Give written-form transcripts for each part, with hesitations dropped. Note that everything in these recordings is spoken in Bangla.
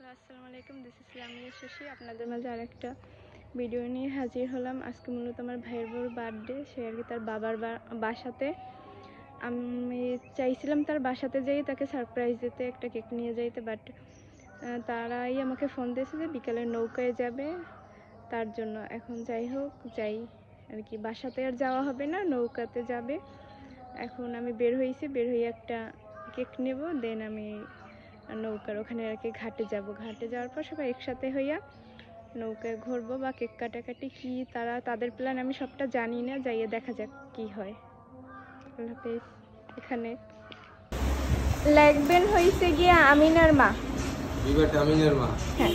হ্যালো, আসসালামু আলাইকুম। This is Lamia Shashi. আপনাদের মাঝে আরেকটা ভিডিও নিয়ে হাজির হলাম। আজকে মূলত আমার ভাইয়ের বউর বার্থডে, সে আর কি তার বাবার বাসাতে। আমি চাইছিলাম তার বাসাতে যাই তাকে সারপ্রাইজ দিতে, একটা কেক নিয়ে যাইতে, বাট তারাই আমাকে ফোন দিয়েছে যে বিকালে নৌকায় যাবে, তার জন্য। এখন যাই হোক, যাই আর কি, বাসাতে আর যাওয়া হবে না, নৌকাতে যাবে। এখন আমি বের হয়ে একটা কেক নেব, দেন আমি নৌকার ওখানে আর কি ঘাটে যাব। ঘাটে যাওয়ার পর সবাই একসাথে হইয়া নৌকায় ঘুরবো বা কেক কাটাকাটি কি তাদের প্ল্যান আমি সবটা জানি না, যাইয়ে দেখা যাক কি হয়। আল্লাহ হাফেজ। এখানে লাগবেন হইছে গিয়া আমিনার মা। আমিনার মা, হ্যাঁ।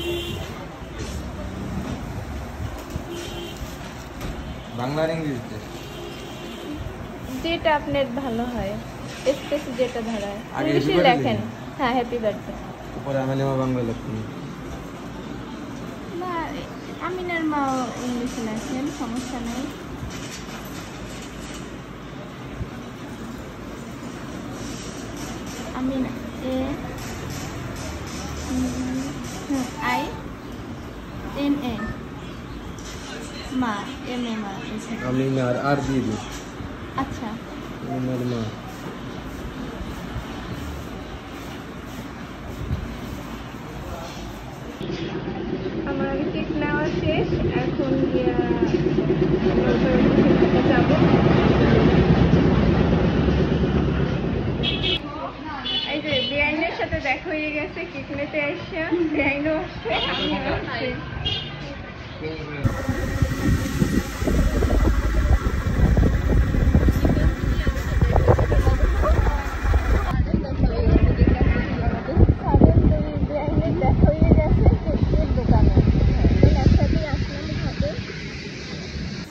বাংলা আর ইংরেজিতে যেটা আপনার ভালো হয়, স্পেস যেটা ধরায় ইংলিশে লেখেন। হ্যাঁ, হ্যাপি বার্থডে। উপরে আমিনার মা বাংলা লেখেন, না আমিনার মা ইংলিশে লেখেন, সমস্যা নেই। আমিনা AINA মা, MA মা। আমিনার আর দিদি। আচ্ছা, আমিনার মা। আমার কেক নেওয়া শেষ, এখন গিয়া যাবো। এই যে বেআইনের সাথে দেখা হয়ে গেছে, কেক নিতে আসছে, বেআইনও আসছে, আমিও আসছি।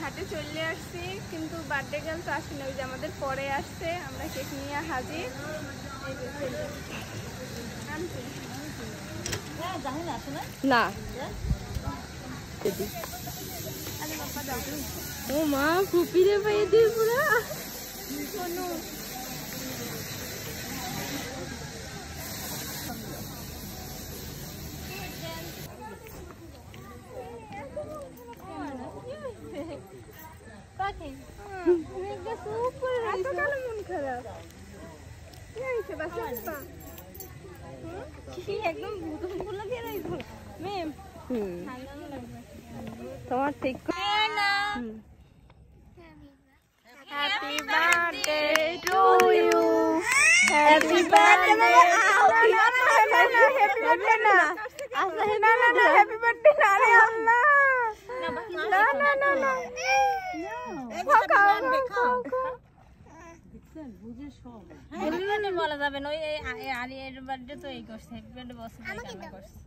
ঘাটে চলে আসছি, কিন্তু বার্থডে গার্ল তো আসি না, ওই যে আমাদের পরে আসছে। আমরা কেক নিয়ে হাজির। না ও মা, ফুপিরে পাইয়ে দিয়ে পুরা মন খারাপ একদম তোমার ঠিক। Happy birthday to you, happy birthday. Happy birthday না, না হ্যাপি বার্থডে না রে আল্লাহ, না না না না, বলা যাবে না। আলিয়ার বার্থডে তো এই করছে, হ্যাপি বার্থডে বসে করছে।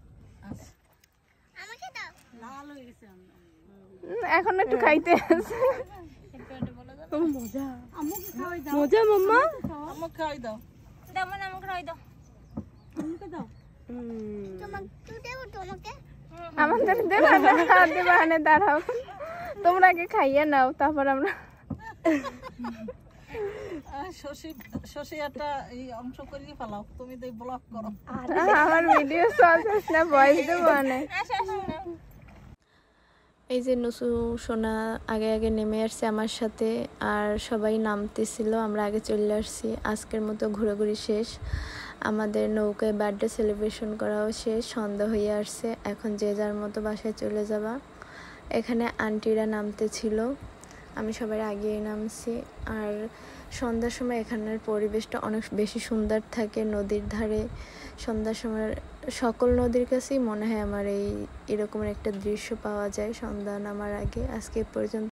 এখন একটু খাইতে আছে। মজা মজা মাম্মা, আমাকে খাওয়াই দাও, দাও মানে আমাকে খাওয়াই দাও, আমাকে দাও। আমাদের দেবানে দাঁড়াও, তোমরা আগে খাইয়ে নাও, তারপর আমরা। শশী একটা এই অংশ করিয়ে ফেলাও, তুমি তো ব্লগ করো। আমার ভিডিও চলছে না, ভয়েস দেবো না। এই যে নসু সোনা আগে আগে নেমে আসছে আমার সাথে, আর সবাই নামতেছিল, আমরা আগে চলে আসছি। আজকের মতো ঘোরাঘুরি শেষ, আমাদের নৌকায় বার্থডে সেলিব্রেশন করাও শেষ, সন্ধ্যা হয়ে আসছে। এখন যে যার মতো বাসায় চলে যাবা। এখানে আন্টিরা নামতে ছিল, আমি সবার আগেই নামছি। আর সন্ধ্যার সময় এখানের পরিবেশটা অনেক বেশি সুন্দর থাকে, নদীর ধারে। সন্ধ্যার সময় সকল নদীর কাছেই মনে হয় আমার এরকমের একটা দৃশ্য পাওয়া যায় সন্ধ্যা নামার আগে। আজকে পর্যন্ত।